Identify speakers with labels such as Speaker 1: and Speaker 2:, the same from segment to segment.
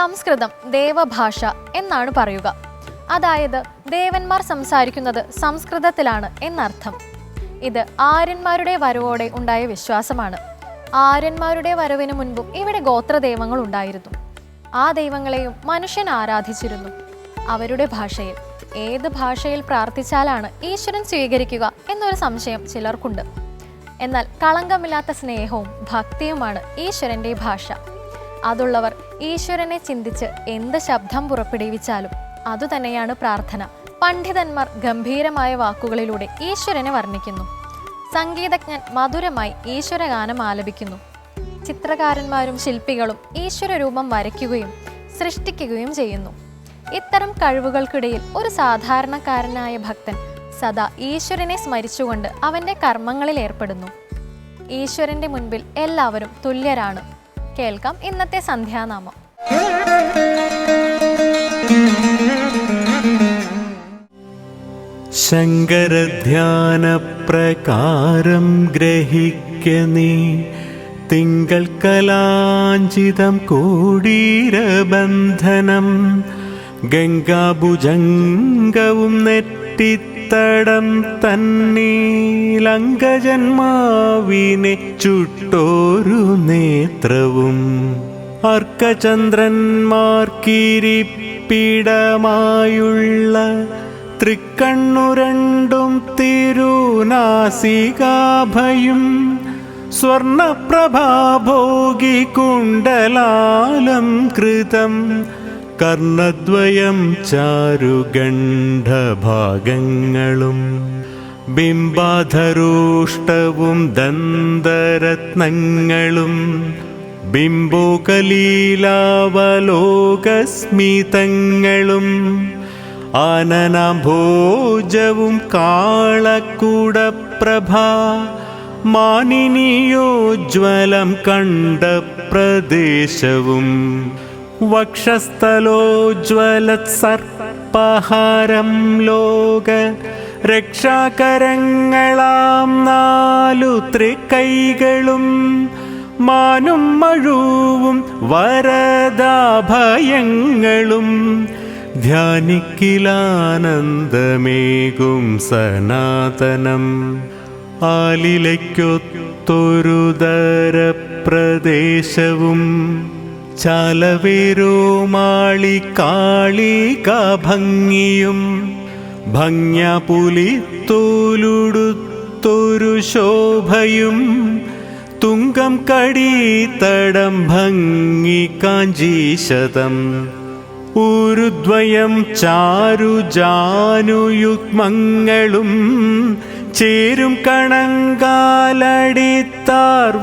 Speaker 1: സംസ്കൃതം ദേവഭാഷ എന്നാണ് പറയുക. അതായത് ദേവന്മാർ സംസാരിക്കുന്നത് സംസ്കൃതത്തിലാണ് എന്നർത്ഥം. ഇത് ആര്യന്മാരുടെ വരവോടെ ഉണ്ടായ വിശ്വാസമാണ്. ആര്യന്മാരുടെ വരവിന് മുൻപും ഇവിടെ ഗോത്രദൈവങ്ങൾ ഉണ്ടായിരുന്നു. ആ ദൈവങ്ങളെയും മനുഷ്യൻ ആരാധിച്ചിരുന്നു. അവരുടെ ഭാഷയിൽ, ഏത് ഭാഷയിൽ പ്രാർത്ഥിച്ചാലാണ് ഈശ്വരൻ സ്വീകരിക്കുക എന്നൊരു സംശയം ചിലർക്കുണ്ട്. എന്നാൽ കളങ്കമില്ലാത്ത സ്നേഹവും ഭക്തിയുമാണ് ഈശ്വരൻ്റെ ഭാഷ. അതുള്ളവർ ഈശ്വരനെ ചിന്തിച്ച് എന്ത് ശബ്ദം പുറപ്പെടുവിച്ചാലും അതുതന്നെയാണ് പ്രാർത്ഥന. പണ്ഡിതന്മാർ ഗംഭീരമായ വാക്കുകളിലൂടെ ഈശ്വരനെ വർണ്ണിക്കുന്നു. സംഗീതജ്ഞൻ മധുരമായി ഈശ്വരഗാനം ആലപിക്കുന്നു. ചിത്രകാരന്മാരും ശില്പികളും ഈശ്വരരൂപം വരയ്ക്കുകയും സൃഷ്ടിക്കുകയും ചെയ്യുന്നു. ഇത്തരം കഴിവുകൾക്കിടയിൽ ഒരു സാധാരണക്കാരനായ ഭക്തൻ സദാ ഈശ്വരനെ സ്മരിച്ചുകൊണ്ട് അവൻ്റെ കർമ്മങ്ങളിൽ ഏർപ്പെടുന്നു. ഈശ്വരൻ്റെ മുൻപിൽ എല്ലാവരും തുല്യരാണ്. കേൾക്കാം ഇന്നത്തെ സന്ധ്യാനാമം.
Speaker 2: ശങ്കരധ്യാനപ്രകാരം ഗ്രഹിക്ക നീ തിങ്കൾ കലാഞ്ചിതം കൂടീരബന്ധനം ഗംഗാഭുജംഗവും നെറ്റിത്തടം തന്നീലങ്കജന്മാവിനെ ചുട്ടോരു നേത്രവും അർക്കചന്ദ്രന്മാർക്കിരിപ്പിടമായുള്ള തൃക്കണ്ണു രണ്ടും തിരുനാസികാഭയും സ്വർണപ്രഭാഭോഗി കുണ്ടലാലം കൃതം കർണദ്വയം ചാരുഗണ്ഡഭാഗങ്ങളും ബിംബാധരോഷ്ടവും ദന്തരത്നങ്ങളും ബിംബോകലീലാവലോകസ്മിതങ്ങളും ആനനാംഭോജവും കാളക്കുടപ്രഭ മാനിനിയോജ്വലം കണ്ട പ്രദേശവും വക്ഷസ്ഥലോജ്വലത്സർപ്പഹാരം ലോക രക്ഷാകരങ്ങളാം 4 തൃക്കൈകളും മാനും മഴുവും വരദാഭയങ്ങളും ധ്യാനിക്കിലാനന്ദമേകും സനാതനം ആലിലയ്ക്കൊത്തൊരുദരപ്രദേശവും ചാലവേരോമാളി കാളികാഭംഗിയും ഭംഗ്യപുലിത്തോലുടുത്തൊരു ശോഭയും തുങ്കം കടീതടം ഭംഗി കാഞ്ചീശതം ഊരുദ്വയം ചാരുജാനുയുഗ്മങ്ങളും ചേരും കണങ്കാലടിത്താർ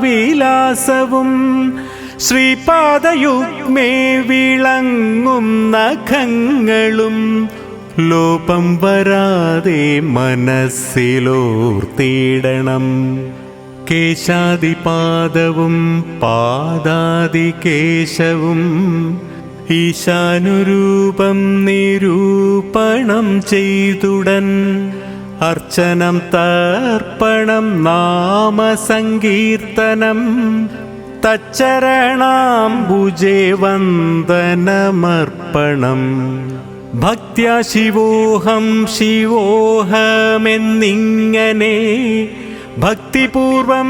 Speaker 2: വിലാസവും ശ്രീപാദയുഗ്മേ വിളങ്ങും നഖങ്ങളും ലോപം വരാതെ മനസ്സിലോർത്തിടണം കേശാദിപാദവും പാദാദികേശവും ഈശാനുരൂപം നിരൂപണം ചെയ്തുടൻ അർച്ചനം തർപ്പണം നാമസങ്കീർത്തനം തച്ചരണാംബുജേ വന്ദനമർപ്പണം ഭക്ത്യാ ശിവോഹം ശിവോഹമെന്നിങ്ങനെ ഭക്തിപൂർവം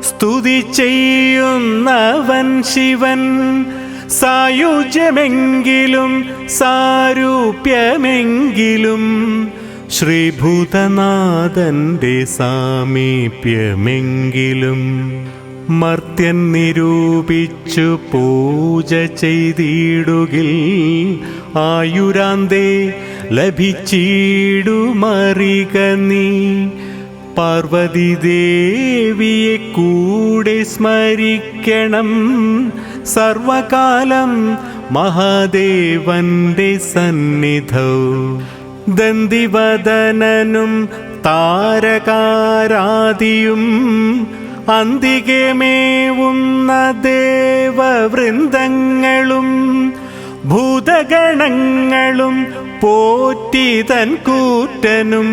Speaker 2: സ്തുതി ചെയ്യുന്നവൻ ശിവൻ സായുജ്യമെങ്കിലും സാരൂപ്യമെങ്കിലും ശ്രീഭൂതനാഥന്റെ സാമീപ്യമെങ്കിലും മർത്യൻ നിരൂപിച്ചു പൂജ ചെയ്തിടുകിൽ ആയുരാന്തേ ലഭിച്ചിടുമറിക നീ പാർവതി ദേവിയെ കൂടെ സ്മരിക്കണം സർവകാലം മഹാദേവന്റെ സന്നിധൗ ദന്തിവദനനും താരകാരാദിയും അന്തികമേവുന്ന ദേവവൃന്ദങ്ങളും ഭൂതഗണങ്ങളും പോറ്റിതൻ കൂറ്റനും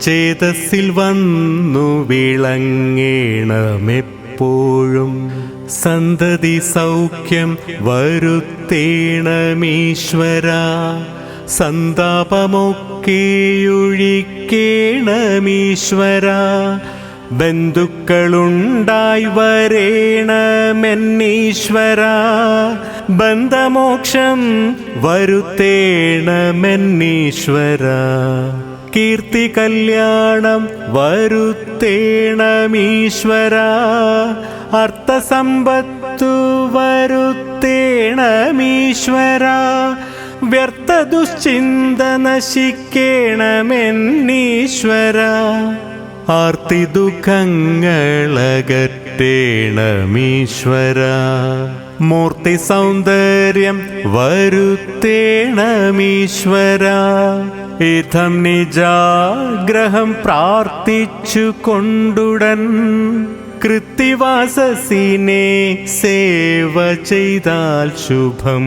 Speaker 2: ചേതസ്സിൽ വന്നു വിളങ്ങേണമെപ്പോഴും സന്തതി സൗഖ്യം വരുത്തേണമീശ്വര. സന്താപമൊക്കെയൊഴിക്കേണമീശ്വര. ബന്ധുക്കളുണ്ടായി വരേണമെന്നീശ്വര. ബന്ധമോക്ഷം വരുത്തേണമെന്നീശ്വര. കീർത്തി കല്യാണം വരുത്തേണമീശ്വര. അർത്ഥസമ്പത്തു വരുത്തേണമീശ്വര. വ്യർത്ഥ ദുശ്ചിന്ത നശിക്കേണമെന്നീശ്വര. ആർത്തി ദുഃഖങ്ങളകറ്റേണമീശ്വര. മൂർത്തി സൗന്ദര്യം വരുത്തേണമീശ്വര. ഇതം നിജാഗ്രഹം പ്രാർത്ഥിച്ചു കൊണ്ടുടൻ കൃത്തിവാസസിനെ സേവ ചെയ്താൽ ശുഭം.